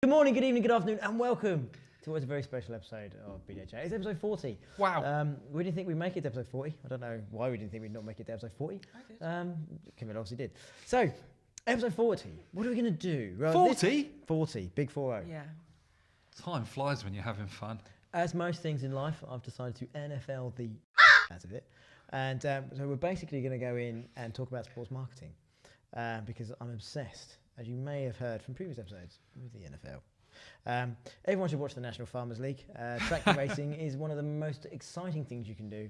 Good morning, good evening, good afternoon, and welcome to what's a very special episode of BDA Chat. It's episode 40. Wow. We didn't think we'd make it to episode 40. I don't know why we didn't think we'd not make it to episode 40. I did. Camille obviously did. So, episode 40. What are we going to do? Well, 40? 40, big 40. Yeah. Time flies when you're having fun. As most things in life, I've decided to NFL the out of it. And so we're basically going to go in and talk about sports marketing because I'm obsessed, as you may have heard from previous episodes, with the NFL. Everyone should watch the National Farmers League. Tractor racing is one of the most exciting things you can do.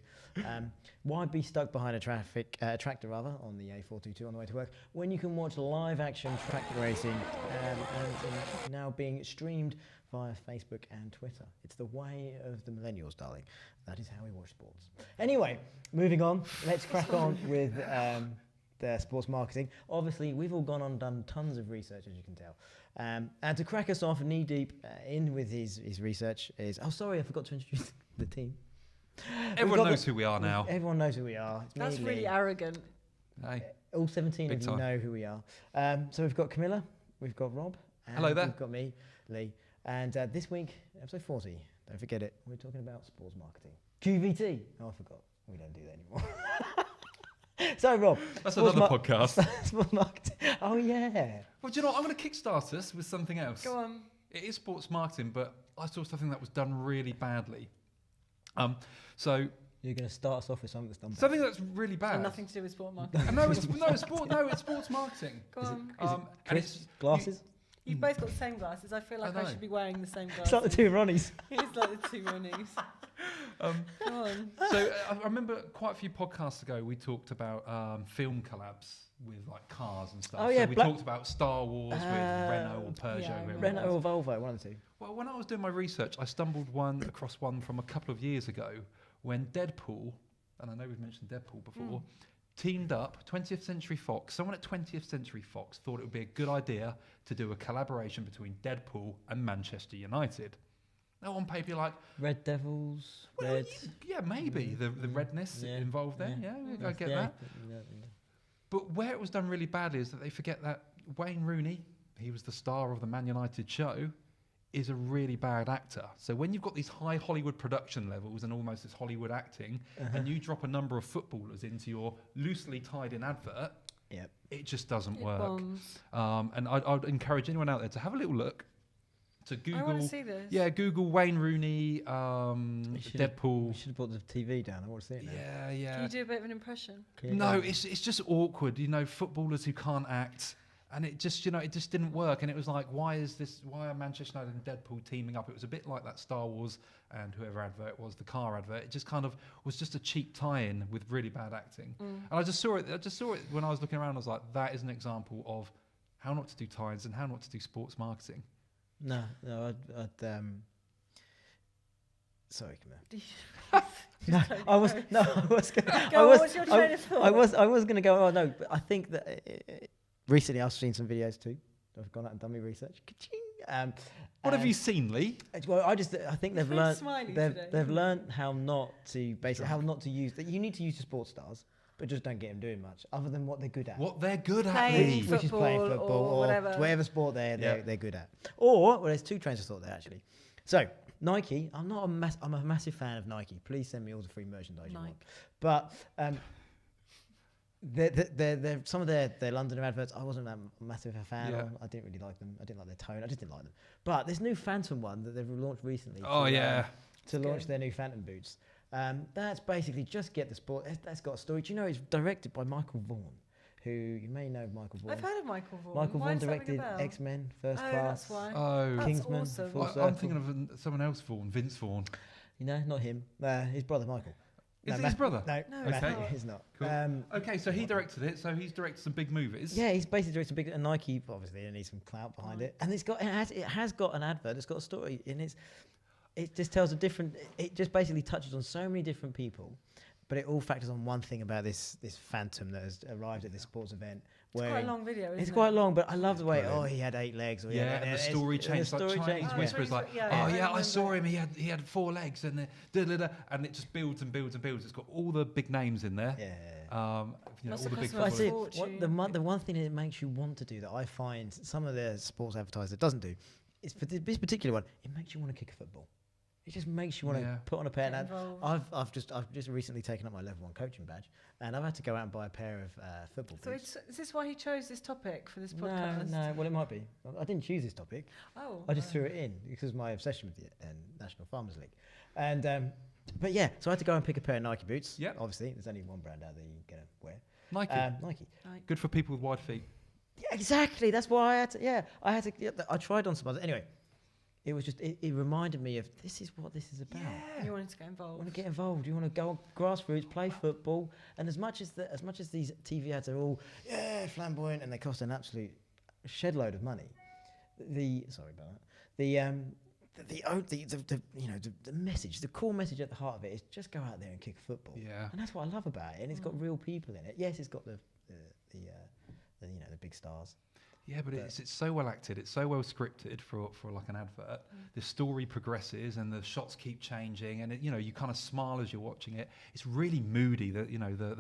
Why be stuck behind a tractor on the A422 on the way to work when you can watch live action tractor racing and now being streamed via Facebook and Twitter. It's the way of the millennials, darling. That is how we watch sports. Anyway, moving on. Let's crack on with the sports marketing. Obviously, we've all gone on and done tons of research, as you can tell. And to crack us off knee deep in with his research is... Oh, sorry, I forgot to introduce the team. Everyone knows who we are now. Everyone knows who we are. It's That's me, really Lee. arrogant. Hey. All 17 Big of you time. know who we are. So we've got Camilla, we've got Rob, and Hello there. we've got me, Lee. And this week, episode 40, don't forget it, we're talking about sports marketing. QVT. Oh, I forgot. We don't do that anymore. So, Rob. That's another podcast. Sports marketing. Oh, yeah. Well, do you know what? I'm going to kickstart us with something else. Go on. It is sports marketing, but I saw something that was done really badly. So You're going to start us off with something that's done bad. something that's really And bad. nothing to do with sport marketing. No, it's sports marketing. Go Is it- on. Is it And crisps, glasses? You've both got the same glasses. I feel like I I know. should be wearing the same It's like the glasses. two Ronnies. It's like the two Ronnies. Go on. So I remember quite a few podcasts ago we talked about film collabs with like cars and stuff. Oh, yeah, So we Black- talked about Star Wars with Renault or Peugeot. yeah, whoever it Renault was. or Volvo, one of the two. Well, when I was doing my research, I stumbled across one from a couple of years ago when Deadpool, and I know we've mentioned Deadpool before, teamed up, 20th Century Fox, someone at 20th Century Fox thought it would be a good idea to do a collaboration between Deadpool and Manchester United. Now on paper you're like, Red Devils, well, Red... yeah, maybe the redness Yeah, involved there, yeah, I get that. Yeah. But where it was done really badly is that they forget that Wayne Rooney, he was the star of the Man United show, is a really bad actor. So when you've got these high Hollywood production levels and almost this Hollywood acting, and you drop a number of footballers into your loosely tied in advert, Yep. it just doesn't It work. bombs. And I'd encourage anyone out there to have a little look, to I want Google, to see this. yeah, Google Wayne Rooney, We Deadpool. should have brought the TV down. I want to see it now. Yeah, Can yeah. you do a bit of an impression? Can you No, go? it's just awkward. You know, footballers who can't act, and it just didn't work. And it was like, why are Manchester United and Deadpool teaming up? It was a bit like that Star Wars and whoever advert it was, the car advert. It just kind of was just a cheap tie-in with really bad acting. And I just saw it when I was looking around. I was like, that is an example of how not to do tie-ins and how not to do sports marketing. No, I'd sorry, Camille. No, I was gonna, Go on, what's your train of thought? I was going to go. Oh no, but I think that recently I've seen some videos too. I've gone out and done my research. Ka-ching! What have and- you seen, Lee? Well, I think they've Very learned. smiley today. They've learned how not to use that. You need to use the sports stars, but just don't get them doing much other than what they're good at. What they're good at, Playing Lee. Which is playing Football football or or whatever. sport they're Yeah. good at. Or well, there's two trains of thought there actually. So Nike, I'm a massive fan of Nike. Please send me all the free merchandise you want. But they're some of their London adverts I wasn't that massive a fan Yeah. of. I didn't really like them. I didn't like their tone. I just didn't like them. But this new Phantom one that they've launched recently. Oh yeah. To launch good. their new Phantom boots. That's basically just get the sport. That's got a story. Do you know it's directed by Michael Vaughan, who you may know Michael Vaughan. I've heard of Michael Vaughan. Michael Why Vaughan does that ring a directed bell? X-Men, First Oh, Class, that's why. Oh, That's Kingsman, awesome. Full I'm Circle. thinking of someone else, Vaughan, Vince Vaughan. You know, not him. His brother Michael. Is it Ma- his brother? No, No, it's Matthew, not. he's not. Cool. Okay, so he directed it. So he's directed some big movies. Yeah, he's basically directed big. And Nike, obviously, they need some clout behind it. And it has got an advert. It's got a story, and it just tells a different. It just basically touches on so many different people, but it all factors on one thing about this Phantom that has arrived at this sports event. It's quite a long video, isn't It's it? quite long, but I love the way. Brilliant. Oh, he had 8 legs. Or he Yeah, had, and the it's- story and the changed. Like story Chinese changed. Oh, whispers, like, yeah, oh I yeah, I remember. saw him. He had 4 legs, and and it just builds and builds and builds. It's got all the big names in there. Yeah. Must All the have big cost That's a it. footballers. fortune. The one thing that it makes you want to do that I find some of the sports advertisers doesn't do it's for this particular one. It makes you want to kick a football. It just makes you want to put on a pair. Get Now, involved. I've just recently taken up my level 1 coaching badge, and I've had to go out and buy a pair of football So boots. is this why he chose this topic for this No, podcast? no. Well, it might be. I didn't choose this topic. Oh. I just threw it in because of my obsession with the National Farmers League. And but yeah, so I had to go and pick a pair of Nike boots. Yep. Obviously, there's only one brand out there you can wear. Nike. Nike. Good for people with wide feet. Yeah, exactly. That's why I had to. Yeah, I had to. Yeah, I tried on some others. Anyway, it was just. It reminded me of this is what this is about. You wanted to get You involved. want to get involved. You want to go grassroots, play football, and as much as these TV ads are all flamboyant and they cost an absolute shed load of money, sorry about that. The message, the core message at the heart of it is just go out there and kick football. Yeah. And that's what I love about it. And it's got real people in it. Yes, it's got the big stars. Yeah, but it's so well acted. It's so well scripted for like an advert. The story progresses and the shots keep changing, and you kind of smile as you're watching it. It's really moody. The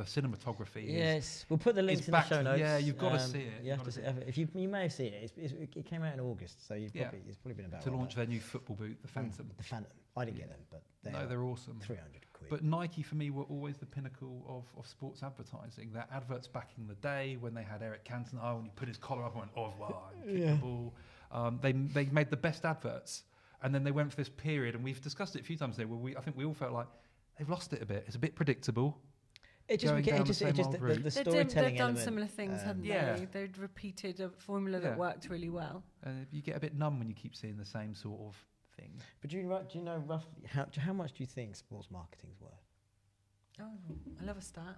cinematography. Yes, we'll put the links it's in the back show to- notes. yeah, you've gotta see it. You have to see it. If you may have seen it. It came out in August, so it's probably been about to launch their new football boot, the Phantom. the Phantom. I didn't get them, but They're awesome. 300 quid. But Nike for me were always the pinnacle of sports advertising. Their adverts back in the day when they had Eric Cantona, when he put his collar up and went, "Au revoir," and kicked the ball. They made the best adverts, and then they went for this period, and we've discussed it a few times today. Where I think we all felt like they've lost it a bit. It's a bit predictable. It just going became down the the same old route. storytelling They've done element. similar things, hadn't Yeah. they? They'd repeated a formula that worked really well. You get a bit numb when you keep seeing the same sort of thing. But do you know roughly how much do you think sports marketing's worth? Oh, I love a stat.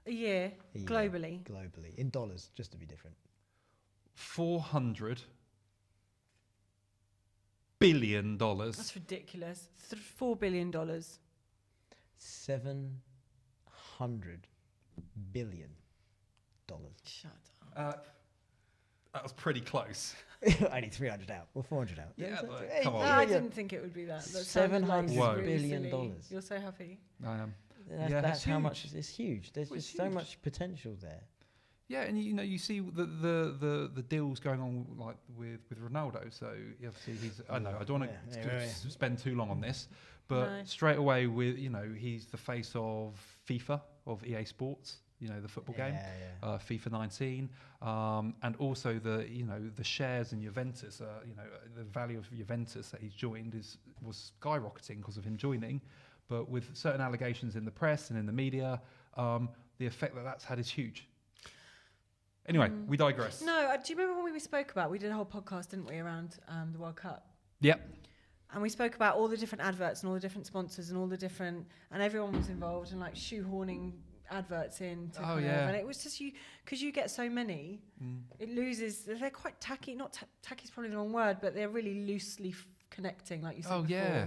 A year, globally. Globally, in dollars, just to be different. $400 billion. That's ridiculous. $4 billion. $700 billion. Shut up. That was pretty close. Only 300 out, or 400 out. Yeah, so- but hey, come on. No, I didn't think it would be that. That sounded like $700 really billion silly. dollars. You're so happy. I am. That's it's how huge. much it's huge. There's Well, it's just so huge. much potential there. Yeah, and you see the deals going on like with Ronaldo. So obviously he's I don't want to spend too long on this, but No. straight away with he's the face of FIFA, of EA Sports. The football game, FIFA 19, and also the shares in Juventus. The value of Juventus that he's joined was skyrocketing because of him joining, but with certain allegations in the press and in the media, the effect that's had is huge. Anyway, we digress. No, do you remember when we spoke about, we did a whole podcast, didn't we, around the World Cup? Yep. And we spoke about all the different adverts and all the different sponsors and all the different, and everyone was involved and like shoehorning adverts in. And it was just because you get so many, it loses, they're quite tacky, tacky's probably the wrong word, but they're really loosely connecting, like you said before. Yeah.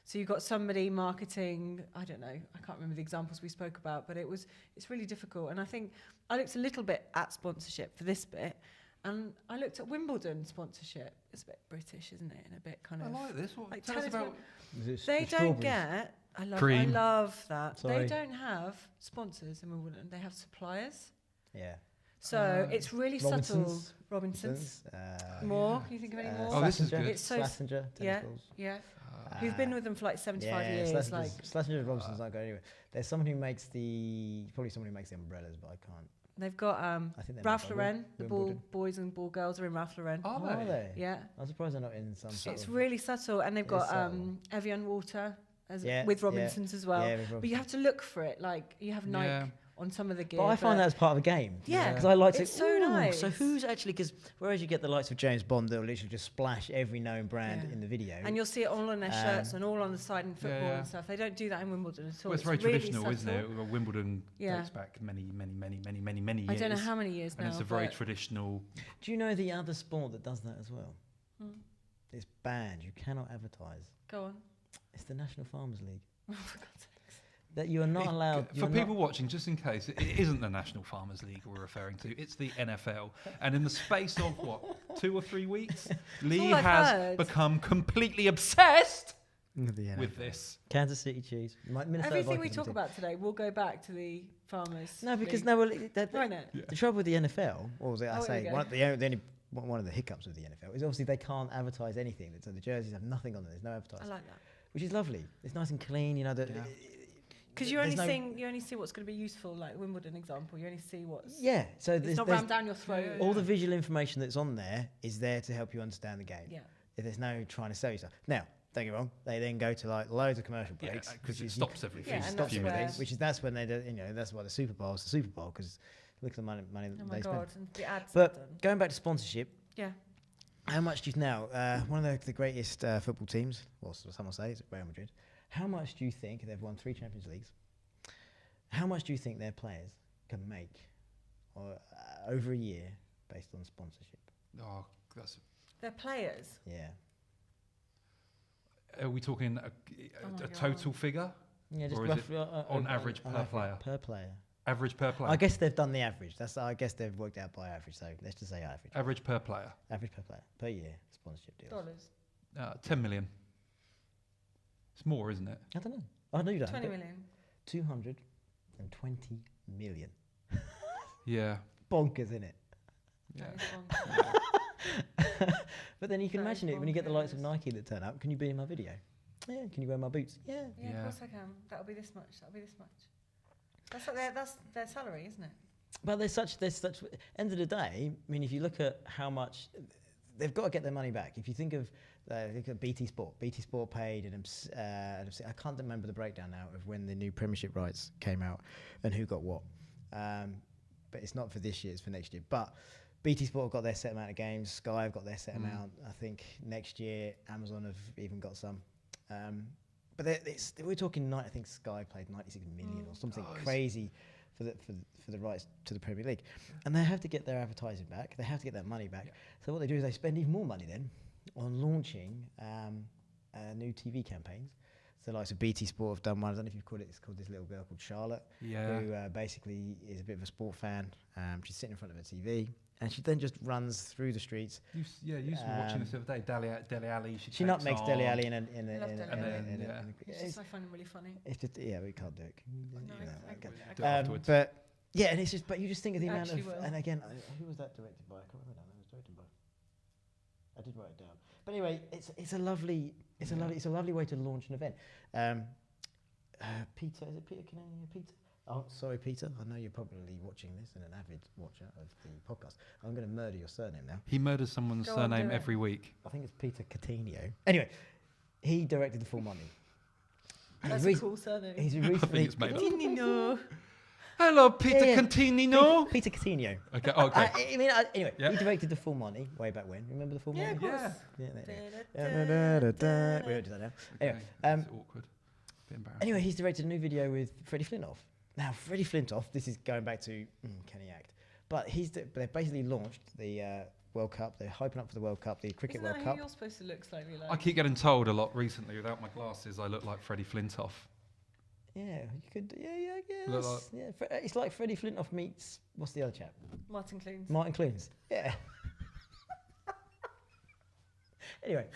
So you've got somebody marketing, I don't know, I can't remember the examples we spoke about, but it's really difficult. And I think I looked a little bit at sponsorship for this bit, and I looked at Wimbledon sponsorship. It's a bit British, isn't it? And a bit kind of. I like this. Tell us tennis about. They don't get. I Cream. love that. Sorry. They don't have sponsors in Wimbledon. They have suppliers. Yeah. So it's really subtle. Robinsons. More? Can you think of any more? Oh, this is Slazenger, good. It's so Slazenger, yeah, tennis balls. yeah. Who's been with them for like 75 years? Slazenger and Robinson's not going anywhere. There's someone who makes the umbrellas, but I can't. They've got I think they're Ralph not Lauren. The Wimbledon. boys and ball girls are in Ralph Lauren. Are Are they? they? Yeah. I'm surprised they're not in some sort It's of... really subtle, and they've It got is subtle. Evian water Yeah, with yeah. Robinsons as well. Yeah, with But you have to look for it. Like you have Nike Yeah. on some of the gear. But I find that as part of the game. Yeah. Because I like to... It's so nice. So who's actually... Because whereas you get the likes of James Bond, they'll literally just splash every known brand Yeah. in the video. And you'll see it all on their shirts and all on the side in football yeah. and stuff. They don't do that in Wimbledon at all. Well, it's very really traditional, isn't subtle. it? Well, Wimbledon Yeah. dates back many years. I don't know how many years now. And it's a very but- traditional. Do you know the other sport that does that as well? Hmm. It's banned. You cannot advertise. Go on. It's the National Farmers League. Oh, for God's sake. That you are not allowed... For people watching, just in case, it isn't the National Farmers League we're referring to. It's the NFL. And in the space of, 2 or 3 weeks, Lee all I've has heard. become completely obsessed with with this. Kansas City Chiefs. Minnesota Everything we Vikings talk team. about today will go back to the farmers. No, because league. no, well, Won't it? the trouble with the NFL, or was it? I Oh, say here we the only one of the hiccups of the NFL is obviously they can't advertise anything. So the jerseys have nothing on them. There's no advertising. I like that. Which is lovely. It's nice and clean, you know. Because you only see what's going to be useful, like Wimbledon example. You only see what's So it's not rammed down your throat. All the visual information that's on there is there to help you understand the game. Yeah. If there's no trying to sell you stuff. Now, don't get me wrong, they then go to like loads of commercial breaks because it stops every few minutes. That's when they do, that's why the Super Bowl is the Super Bowl, because look at the money that they spend. And the ads. But going back to sponsorship. Yeah. How much do you now? One of the greatest football teams, well, some will say, is Real Madrid. How much do you think they've won 3 Champions Leagues? How much do you think their players can make over a year based on sponsorship? Oh, that's their players. Yeah. Are we talking a total figure? Yeah, just or roughly, on average per player? Per player. Average per player. I guess they've done the average. I guess they've worked out by average. So let's just say average. Average per player. Average per player per year sponsorship deals. Dollars. 10 million. It's more, isn't it? I don't know. I know you don't. 20 million. 220 million. Yeah. Bonkers, isn't it? Yeah. But then you can imagine it when you get the likes of Nike that turn up. Can you be in my video? Yeah. Can you wear my boots? Yeah. Yeah, of course I can. That'll be this much. That'll be this much. That's their salary, isn't it? But there's such. End of the day, I mean, if you look at how much they've got to get their money back. If you think of BT Sport paid, and I can't remember the breakdown now of when the new Premiership rights came out and who got what. But it's not for this year; it's for next year. But BT Sport have got their set amount of games. Sky have got their set amount. I think next year Amazon have even got some. But we're talking. I think Sky played 96 million or something crazy for the rights to the Premier League, and they have to get their advertising back. They have to get that money back. Yeah. So what they do is they spend even more money then on launching new TV campaigns. So the likes of BT Sport have done one. I don't know if you've called it. It's called this little girl called Charlotte, who basically is a bit of a sport fan. She's sitting in front of a TV. And she then just runs through the streets. You used to be watching this the other day. Dele Alli. She nutmegs Dele Alli in it's just I find him really funny. It's just we can't do it. Do it afterwards. But yeah, and it's just but you just think of the amount of will. and again, who was that directed by? I can't remember. That was directed by. I did write it down. But anyway, it's a lovely way to launch an event. Peter, is it Peter Canania? Peter. Oh, sorry, Peter. I know you're probably watching this and an avid watcher of the podcast. I'm going to murder your surname now. He murders someone's surname every week. I think it's Peter Coutinho. Anyway, he directed The Full Monty. That's a cool surname. He's recently... I think it's made up. Coutinho. Hello, Peter Coutinho. Peter Coutinho. Okay. Anyway, he directed The Full Monty way back when. Remember The Full Monty? Of course. We won't do that now. Anyway, it's awkward. Bit embarrassing. Anyway, he's directed a new video with Freddie Flintoff. Now, Freddie Flintoff, this is going back to can he act? But they've basically launched the World Cup. They're hyping up for the World Cup, the Cricket World Cup. You're supposed to look slightly like. I keep getting told a lot recently without my glasses I look like Freddie Flintoff. Yeah, you could. Yeah. It's like Freddie Flintoff meets what's the other chap? Martin Clunes. Martin Clunes. Yeah. Anyway,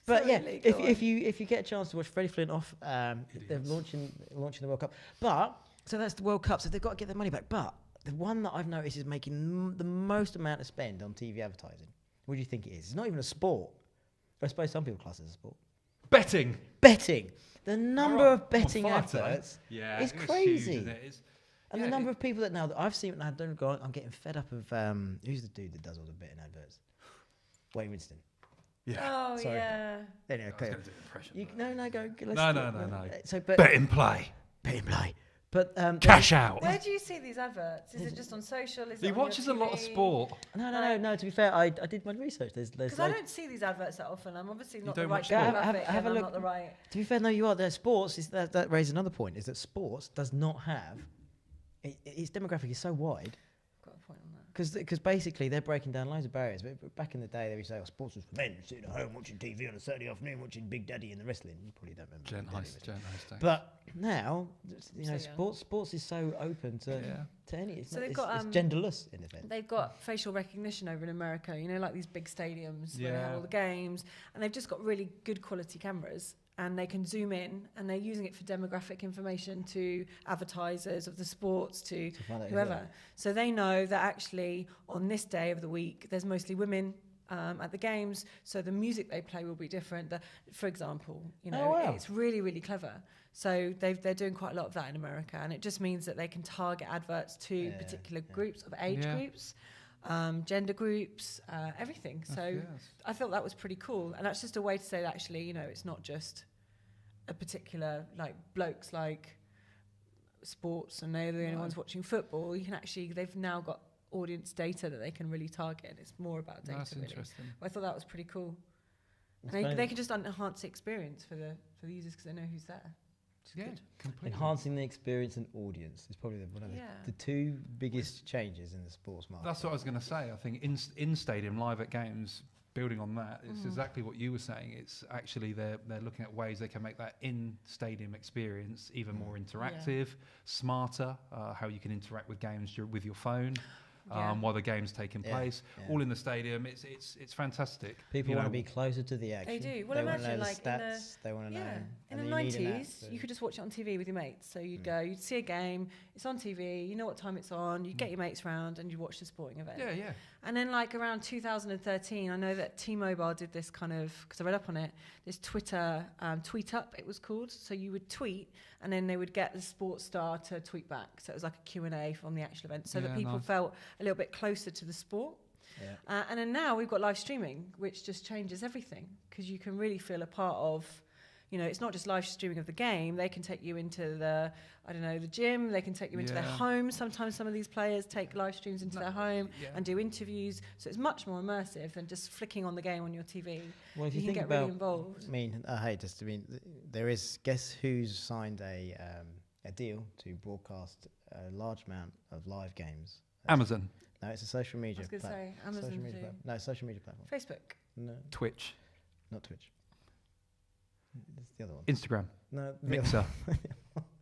but yeah, if you get a chance to watch Freddie Flintoff, they're launching the World Cup. But so that's the World Cup. So they've got to get their money back. But the one that I've noticed is making the most amount of spend on TV advertising. What do you think it is? It's not even a sport. I suppose some people class it as a sport. Betting. The number of betting adverts is crazy. Huge, isn't it? And the number of people that now that I've seen, and I don't go. I'm getting fed up of who's the dude that does all the betting adverts? Wayne Winston. Yeah. Oh, sorry. yeah. Anyway, I was going to do an impression. Go. No. So, Bet and play. But cash out. Where do you see these adverts? Is it just on social? He watches a lot of sport. No. To be fair, I did my research. Because I don't see these adverts that often. I'm obviously not the right demographic. Have a look. I'm not the right. To be fair, no, you are. There's sports. That raises another point. Is that sports does not have. Its demographic is so wide. Got a point on that. Because basically they're breaking down loads of barriers. But back in the day, they would say, sports was for men sitting at home watching TV on a Saturday afternoon, watching Big Daddy and the wrestling. You probably don't remember. Gent Heist. But now, sports is so open to any. It's genderless in effect. They've got facial recognition over in America. Like these big stadiums where they have all the games, and they've just got really good quality cameras. And they can zoom in, and they're using it for demographic information to advertisers of the sports, to whoever. So they know that actually on this day of the week, there's mostly women at the games, so the music they play will be different. For example, it's really, really clever. So they're doing quite a lot of that in America, and it just means that they can target adverts to particular groups of age groups, gender groups, everything. So I thought that was pretty cool, and that's just a way to say that actually, it's not just a particular like blokes like sports and they're the only ones watching football. You can actually, they've now got audience data that they can really target, and it's more about data. That's really. interesting. I thought that was pretty cool. And they can just enhance the experience for the users because they know who's there. Completely. Enhancing the experience and audience is probably one of the two biggest changes in the sports market. That's what I was going to say. I think in stadium, live at games, building on that, it's exactly what you were saying. It's actually they're looking at ways they can make that in-stadium experience even more interactive, smarter, how you can interact with games with your phone. While the game's taking place, all in the stadium. It's fantastic. People want to be closer to the action. They do. Well, they imagine want to know the stats. They want to know. In the 90s, you could just watch it on TV with your mates. So you'd go, you'd see a game, it's on TV, you know what time it's on, you get your mates round and you watch the sporting event. Yeah. And then like around 2013, I know that T-Mobile did this kind of, because I read up on it, this Twitter tweet up, it was called. So you would tweet and then they would get the sports star to tweet back. So it was like a Q&A from the actual event so that people felt a little bit closer to the sport. And then now we've got live streaming, which just changes everything because you can really feel a part of, it's not just live streaming of the game. They can take you into the gym. They can take you into their home. Sometimes some of these players take live streams into their home and do interviews. So it's much more immersive than just flicking on the game on your TV. Well, if you can think get really involved. There is, guess who's signed a deal to broadcast a large amount of live games? Amazon. No, it's a social media. I was going to say Amazon. No, social media platform. Facebook. No, Twitch. not Twitch. It's the other one. Instagram. No, Mixer.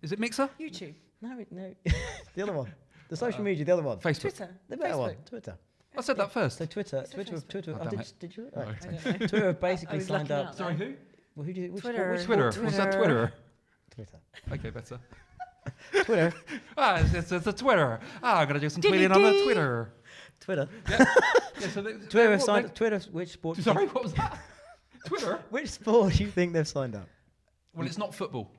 Is it Mixer? YouTube. No, the other one. The social media, the other one. Facebook. Twitter. The better Facebook. one. Twitter. I said that first. So Twitter. You said Facebook. Twitter. Oh, damn it. Did you? No. Right. I don't know. Twitter have basically I was signed looking up. out Sorry, there. who? Well, who do you, which Twitter. Which Twitter. Twitter. Was that Twitter? Twitter. Okay, better. Twitter. It's a Twitter. I'm going to do some tweeting on the Twitter. Twitter. Yeah, so Twitter have signed. Twitter. Which sport? Sorry, what was that? Twitter? Which sport do you think they've signed up? Well, it's not football.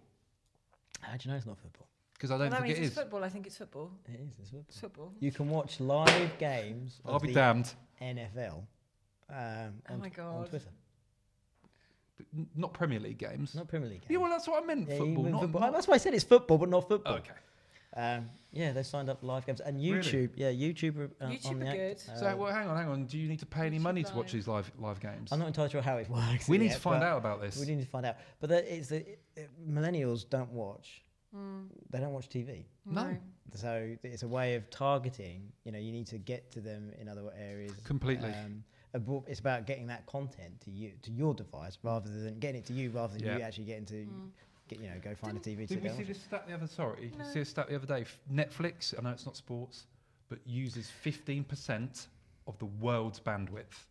How do you know it's not football? Because I don't that think means it it's is. football. I think it's football. It is. It's football. It's football. You can watch live games. I'll of be the damned. NFL. Oh my God. On Twitter. But not Premier League games. Not Premier League games. Yeah, well, that's what I meant. Yeah, Football, even not, football. not. That's why I said it's football, but not football. Okay. They've signed up live games and Really? YouTube. Yeah, YouTube are YouTube on the are act. good. So, well, hang on. Do you need to pay any YouTube money to watch Live. these live games? I'm not entirely sure how it works. We need yet, to find but out about this. We need to find out. But millennials don't watch. They don't watch TV. No. So it's a way of targeting. You need to get to them in other areas. Completely. It's about getting that content to your device, rather than getting it to you, rather than you actually getting to go find a TV. Did we see this stat the other? Sorry, see a stat the other day. Netflix. I know it's not sports, but uses 15% of the world's bandwidth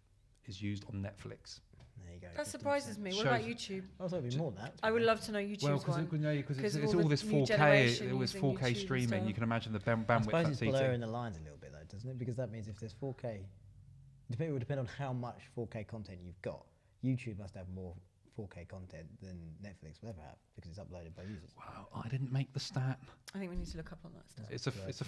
is used on Netflix. There you go. That 15%. surprises me. What about YouTube? I thought it'd be more than that. I would love to know YouTube's Well, one. because it's of all this new 4K, generation it was using 4K YouTube and streaming. stuff. You can imagine the I bandwidth suppose that's it's blurring eating. the lines a little bit, though, doesn't it? Because that means if there's 4K, it would depend on how much 4K content you've got. YouTube must have more 4K content than Netflix will ever have because it's uploaded by users. Wow, I didn't make the stat. I think we need to look up on that stuff. It's a fact. It's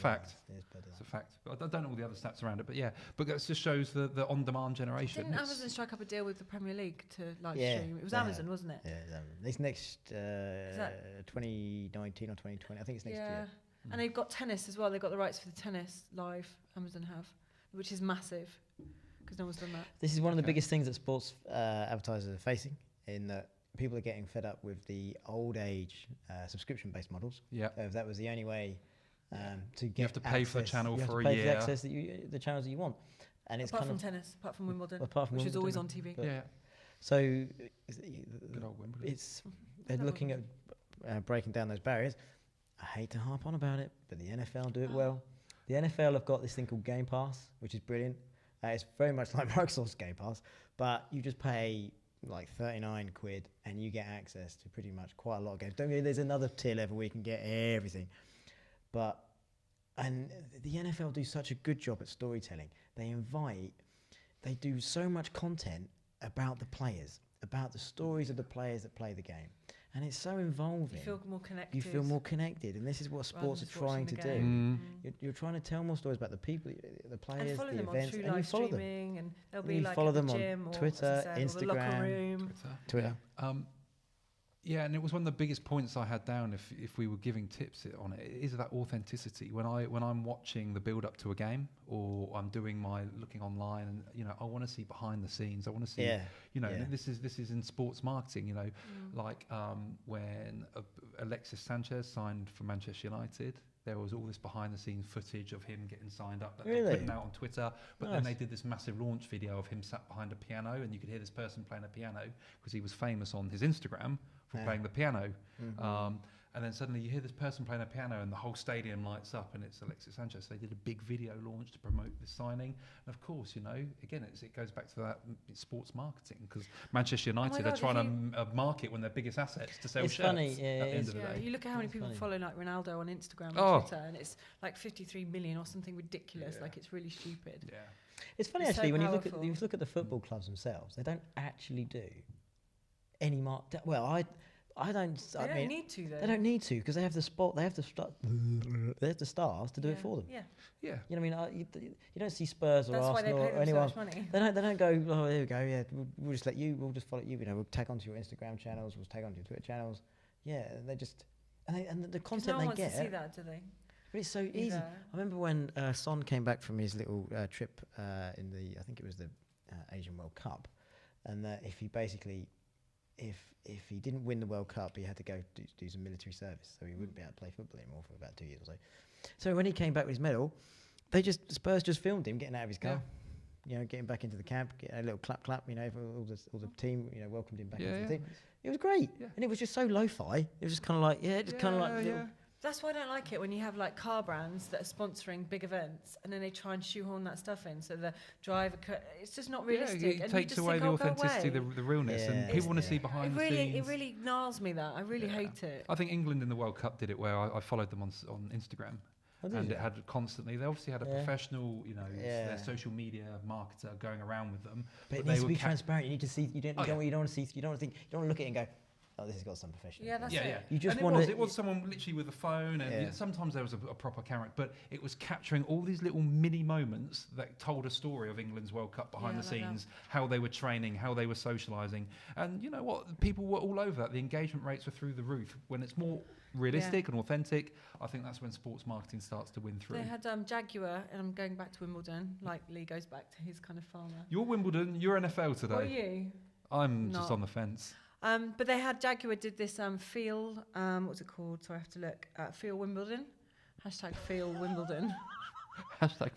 a fact. But I don't know all the other stats around it. But yeah, but that just shows the on-demand generation. Didn't Amazon strike up a deal with the Premier League to live stream? It was Amazon, wasn't it? Yeah, it's Amazon. This next 2019 or 2020, I think it's next year. And they've got tennis as well. They've got the rights for the tennis live. Amazon have, which is massive because no one's done that. This is one of the biggest things that sports advertisers are facing, in that people are getting fed up with the old age subscription-based models. Yeah. If that was the only way to get You have to pay for the channel for a year. year. Access the channels that you want, and it's Apart kind from of tennis, apart from Wimbledon, apart from which is Wimbledon, always on TV. but- Yeah. So Good old Wimbledon. they're looking at breaking down those barriers. I hate to harp on about it, but the NFL do it well. The NFL have got this thing called Game Pass, which is brilliant. It's very much like Microsoft's Game Pass, but you just pay like 39 quid and you get access to pretty much quite a lot of games. Don't get me, there's another tier level where you can get everything. And the NFL do such a good job at storytelling. They invite they do so much content about the players, about the stories of the players that play the game. And it's so involving. You feel more connected. You feel more connected, and this is what sports are trying to do. You're trying to tell more stories about the people, the players, and follow the them events, on and you follow them. And they'll be like follow at the them gym on or, Twitter, as I said, Instagram, or the locker room. Twitter. Yeah, and it was one of the biggest points I had down. If we were giving tips on it, is that authenticity. When I'm watching the build up to a game, or I'm doing my looking online, and you know, I want to see behind the scenes. I want to see, you know, this is in sports marketing. You know, like when Alexis Sanchez signed for Manchester United. There was all this behind-the-scenes footage of him getting signed up that they're putting out on Twitter. But then they did this massive launch video of him sat behind a piano, and you could hear this person playing a piano because he was famous on his Instagram for playing the piano. And then suddenly you hear this person playing a piano, and the whole stadium lights up, and it's Alexis Sanchez. They did a big video launch to promote this signing. And of course, you know, again, it goes back to that sports marketing, because Manchester United are trying to market one of their biggest assets to sell shirts funny, at the end of the day. You look at how many people follow like Ronaldo on Instagram and Twitter, and it's like 53 million or something ridiculous. Like, it's really stupid. Yeah. It's funny, actually, when you look at the football clubs themselves, they don't actually do any I don't. They don't need to, though. They don't need to, because they have the spot. They have the stars to do it for them. Yeah. Yeah. You know what I mean? You don't see Spurs or That's Arsenal why they pay or anyone. so much money. They don't go. Oh, there we go. Yeah, we'll just let you. We'll just follow you. You know, we'll tag onto your Instagram channels. We'll tag onto your Twitter channels. Yeah, they just and the content no one they get. wants to see that, do they? But it's so easy. I remember when Son came back from his little trip in I think it was the Asian World Cup, and if he basically. If he didn't win the World Cup, he had to go do some military service, so he wouldn't be able to play football anymore for about 2 years or so. So when he came back with his medal, Spurs just filmed him getting out of his car, you know, getting back into the camp, getting a little clap, you know, for all the team, you know, welcomed him back into the team. It was great, and it was just so lo-fi. It was just kind of like, little. That's why I don't like it when you have like car brands that are sponsoring big events, and then they try and shoehorn that stuff in. So the driver, it's just not realistic. It takes away the authenticity, the realness, and people want to see behind the scenes. It really gnarls me that. I really hate it. I think England in the World Cup did it where I followed them on Instagram. And it had constantly, they obviously had a professional, you know, their social media marketer going around with them. But it needs to be transparent. You need to see, you don't want to look at it and go, oh, this has got some professional. Yeah, that's it. You just it was someone literally with a phone, and sometimes there was a proper camera, but it was capturing all these little mini moments that told a story of England's World Cup behind the scenes, how they were training, how they were socialising, and you know what, people were all over that. The engagement rates were through the roof. When it's more realistic and authentic, I think that's when sports marketing starts to win through. They had Jaguar, and I'm going back to Wimbledon, like Lee goes back to his kind of farmer. You're Wimbledon, you're NFL today. What are you? I'm just on the fence. But they had Jaguar did this feel, what's it called? So I have to look. Feel Wimbledon. # Feel Wimbledon.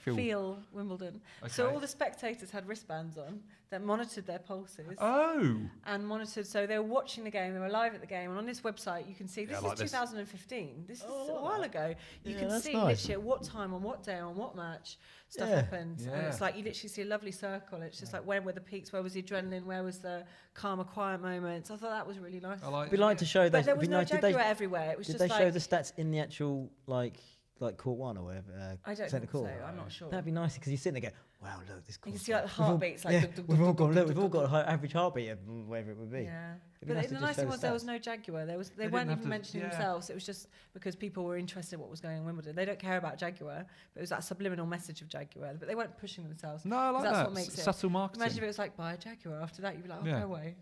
Feel Wimbledon. Okay. So all the spectators had wristbands on that monitored their pulses. Oh. And monitored, so they were watching the game, they were live at the game, and on this website you can see, this is 2015, this is a while ago. You can see literally at what time, on what day, on what match stuff happened. And it's like you literally see a lovely circle. It's just like where were the peaks, where was the adrenaline, where was the calmer, quiet moments. I thought that was really nice. We'd like to show that. But there was no Jaguar everywhere. It was just like... Did they show the stats in the actual, like court one or whatever? I don't think so. I'm not sure. That'd be nice, because you're sitting there going, wow, look, this court. You can see like the heartbeats. We've all got an average heartbeat of whatever it would be. Yeah. But the nice thing was there was no Jaguar. They weren't even mentioning themselves. It was just because people were interested in what was going on in Wimbledon. They don't care about Jaguar, but it was that subliminal message of Jaguar. But they weren't pushing themselves. No, I like that's that. What makes Subtle marketing. Imagine if it was like, buy a Jaguar. After that, you'd be like, go away.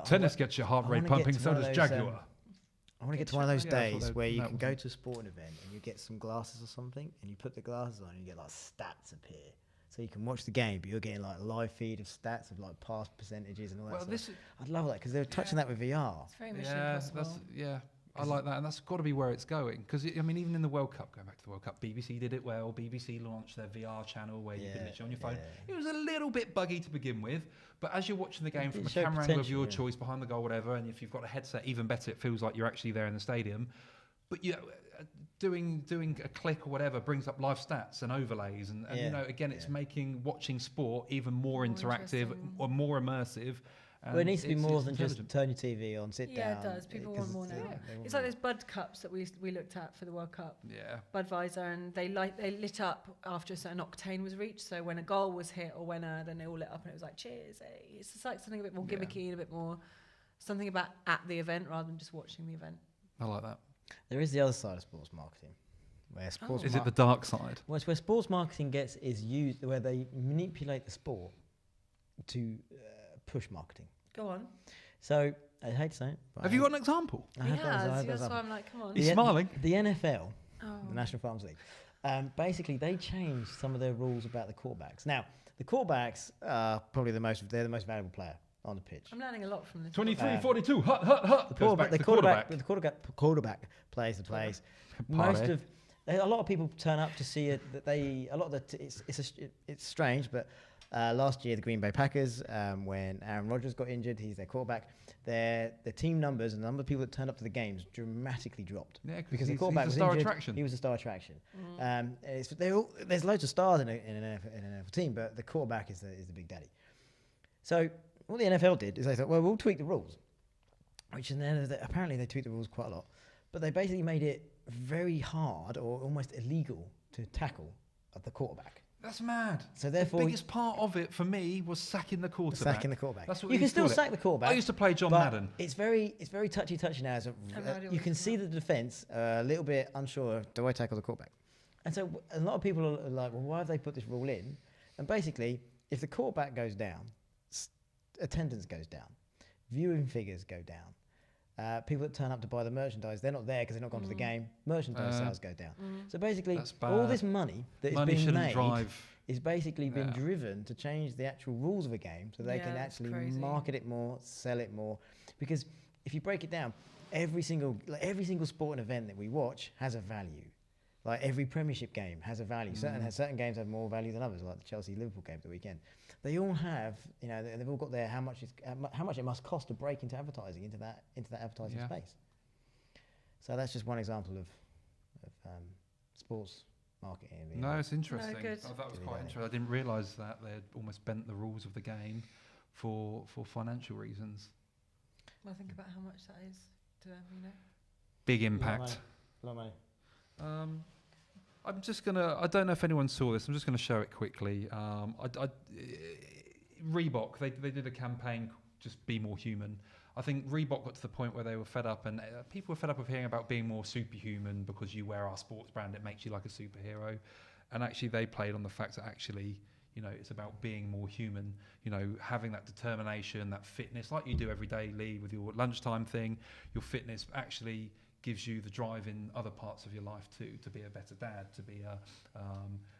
Tennis gets your heart rate pumping, so does Jaguar. I want to get to one of those days where you can go to a sporting event and you get some glasses or something, and you put the glasses on and you get like stats appear. So you can watch the game, but you're getting like a live feed of stats of like past percentages and all that stuff. I'd love that, because they're touching that with VR. It's very Mission Impossible. I like that, and that's got to be where it's going. Because I mean, even in the World Cup, going back to the World Cup, BBC did it well. BBC launched their VR channel where you could literally on your phone. It was a little bit buggy to begin with, but as you're watching the game from a camera angle of your choice, behind the goal, whatever, and if you've got a headset, even better, it feels like you're actually there in the stadium. But you know, doing a click or whatever brings up live stats and overlays, and you know, again, it's making watching sport even more interactive or more immersive. Well, it needs to be more than just turn your TV on, sit down. Yeah, it does. People want more now. It's like those Bud cups that we looked at for the World Cup. Yeah. Budweiser, and they lit up after a certain octane was reached. So when a goal was hit or then they all lit up and it was like cheers. Hey. It's just like something a bit more gimmicky and a bit more something about at the event rather than just watching the event. I like that. There is the other side of sports marketing. Where sports is it the dark side? Well, it's where sports marketing is used, where they manipulate the sport to push marketing. Go on. So, I hate to say it. Have you got an example? That's why I'm like, come on. He's smiling. The NFL, the National Farms League, basically they changed some of their rules about the quarterbacks. Now, the quarterbacks are probably the most valuable player on the pitch. I'm learning a lot from this. 23-42, hut. The quarterback plays the plays. A lot of people turn up to see it. It's strange, but last year the Green Bay Packers, when Aaron Rodgers got injured, he's their quarterback. Their team numbers and the number of people that turned up to the games dramatically dropped. Yeah, because the quarterback was star injured. Attraction. He was a star attraction. There's loads of stars in an NFL team, but the quarterback is the big daddy. So what the NFL did is they thought, well, we'll tweak the rules, which apparently they tweaked the rules quite a lot, but they basically made it very hard or almost illegal to tackle at the quarterback. That's mad. So therefore, the biggest part of it for me was sacking the quarterback. That's what you can still sack the quarterback. I used to play John Madden. It's very touchy now. You can see the defense a little bit unsure. Do I tackle the quarterback? And so a lot of people are like, well, why have they put this rule in? And basically, if the quarterback goes down, attendance goes down, viewing figures go down. People that turn up to buy the merchandise, they're not there because they're not gone to the game. Merchandise sales go down. So basically, all this money that is being made is basically been driven to change the actual rules of a game so they can actually market it more, sell it more. Because if you break it down, every single sport and event that we watch has a value. Like every Premiership game has a value. Certain games have more value than others, like the Chelsea-Liverpool game at the weekend. They all have, they've all got their how much it must cost to break into advertising into that advertising space. So that's just one example of sports marketing. No, it's interesting. No, good. That was quite interesting. I didn't realise that they'd almost bent the rules of the game for financial reasons. Well, think about how much that is to them, Big impact. A lot of money. I'm just gonna. I don't know if anyone saw this. I'm just gonna show it quickly. Reebok. They did a campaign, just be more human. I think Reebok got to the point where they were fed up, and people were fed up of hearing about being more superhuman because you wear our sports brand, it makes you like a superhero. And actually, they played on the fact that actually, it's about being more human. Having that determination, that fitness, like you do every day, Lee, with your lunchtime thing. Your fitness actually gives you the drive in other parts of your life too, to be a better dad, to be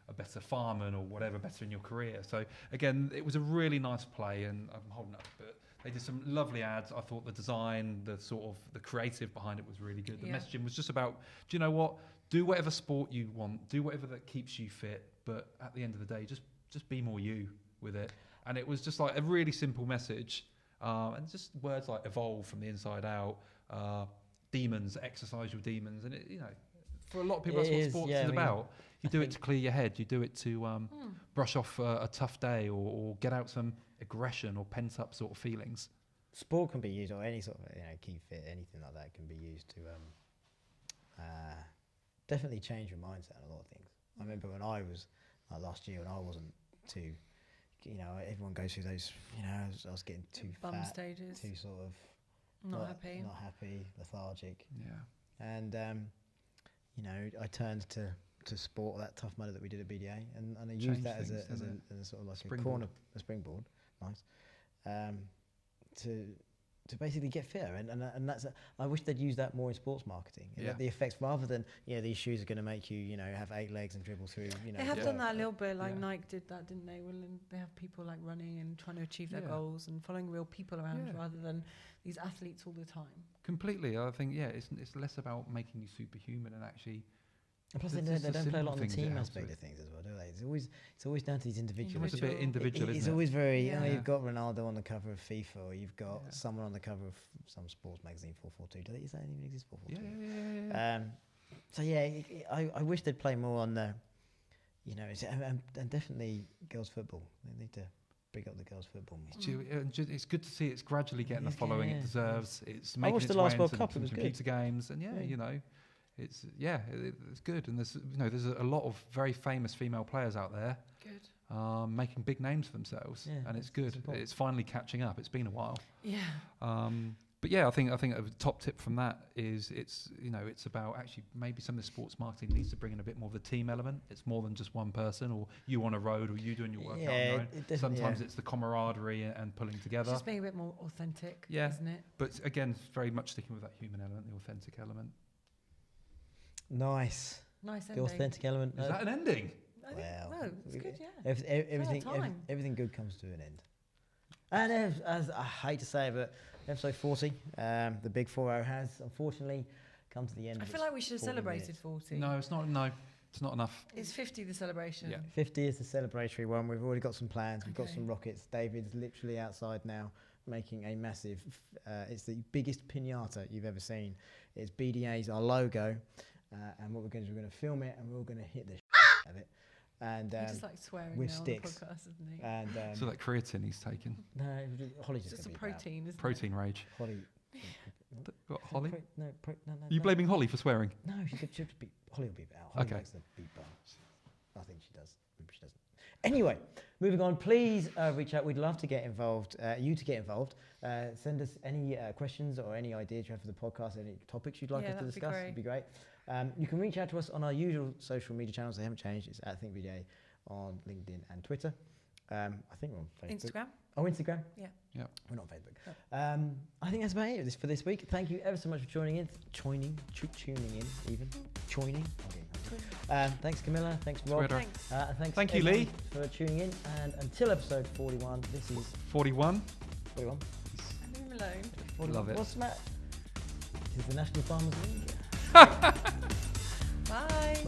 a better fireman or whatever, better in your career. So again, it was a really nice play, and I'm holding up, but they did some lovely ads. I thought the design, the creative behind it was really good. The messaging was just about, do you know what? Do whatever sport you want, do whatever that keeps you fit, but at the end of the day, just be more you with it. And it was just like a really simple message, and just words like evolve from the inside out, demons, exercise your demons, and for a lot of people that's what sports is about. You do it to clear your head, you do it to brush off a tough day, or get out some aggression or pent up sort of feelings. Sport can be used, or any sort of keep fit, anything like that can be used to definitely change your mindset on a lot of things. I remember when I was last year, when I wasn't too, everyone goes through those, I was getting too bum fat, stages, too sort of not happy, lethargic. Yeah. And I turned to sport, that Tough Mudder that we did at BDA, and I used that as a sort of like a springboard, nice, to basically get fitter, and that's I wish they'd use that more in sports marketing. The effects, rather than these shoes are going to make you have 8 legs and dribble through. They have done that a little bit, like Nike did that, didn't they? Well, and they have people like running and trying to achieve their goals and following real people around rather than these athletes all the time. Completely, I think it's less about making you superhuman and actually. And plus, they don't play a lot on the team aspect of things as well, do they? It's always down to these individuals. It's a bit individual, it's always very. You've got Ronaldo on the cover of FIFA, or you've got someone on the cover of some sports magazine, 442. Does that even exist? 442. So I wish they'd play more on the, and definitely girls football. They need to big up the girls' football. It's good to see it's gradually getting the following it deserves. It's I making watched its the last way World into Cup, some it was good. computer games, and it's it's good. And there's a lot of very famous female players out there. Good. Making big names for themselves, and it's good. It's finally catching up. It's been a while. Yeah. But yeah, I think a top tip from that is it's about actually maybe some of the sports marketing needs to bring in a bit more of the team element. It's more than just one person, or you on a road, or you doing your workout on your own. Sometimes it's the camaraderie and pulling together. It's just being a bit more authentic, isn't it? But again, very much sticking with that human element, the authentic element. Nice ending. The authentic element. Is that an ending? Well, no, it's good, yeah. Everything good comes to an end. And as I hate to say it, but episode 40, the big 40 has unfortunately come to the end. I feel like we should have celebrated 40. No, it's not. No, it's not enough. It's 50 the celebration. Yeah. 50 is the celebratory one. We've already got some plans. We've got some rockets. David's literally outside now making a massive. It's the biggest piñata you've ever seen. It's BDA's our logo, and what we're going to do, we're going to film it, and we're all going to hit the of it. And he just like swearing with now sticks. on the podcast, isn't he? And so that creatine he's taken. No, Holly's it's just a gonna protein, isn't protein rage. Holly. What, Holly? No. Are you blaming Holly for swearing? No, she should be. Holly will beep it out. Holly likes the beep bars. I think she does. Maybe she doesn't. Anyway, moving on. Please reach out. We'd love to get involved. You to get involved. Send us any questions or any ideas you have for the podcast, any topics you'd like us to discuss. It'd be great. You can reach out to us on our usual social media channels. They haven't changed. It's @ThinkBDA on LinkedIn and Twitter. I think we're on Facebook. Instagram. Oh, Instagram? Yeah. We're not on Facebook. I think that's about it for this week. Thank you ever so much for tuning in. Thanks, Camilla. Thanks, Rob. Thank you, Lee, for tuning in. And until episode 41, this is 41. 41. Leave him alone. 41. Love it. What's the matter? This is the National Farmers League. Bye.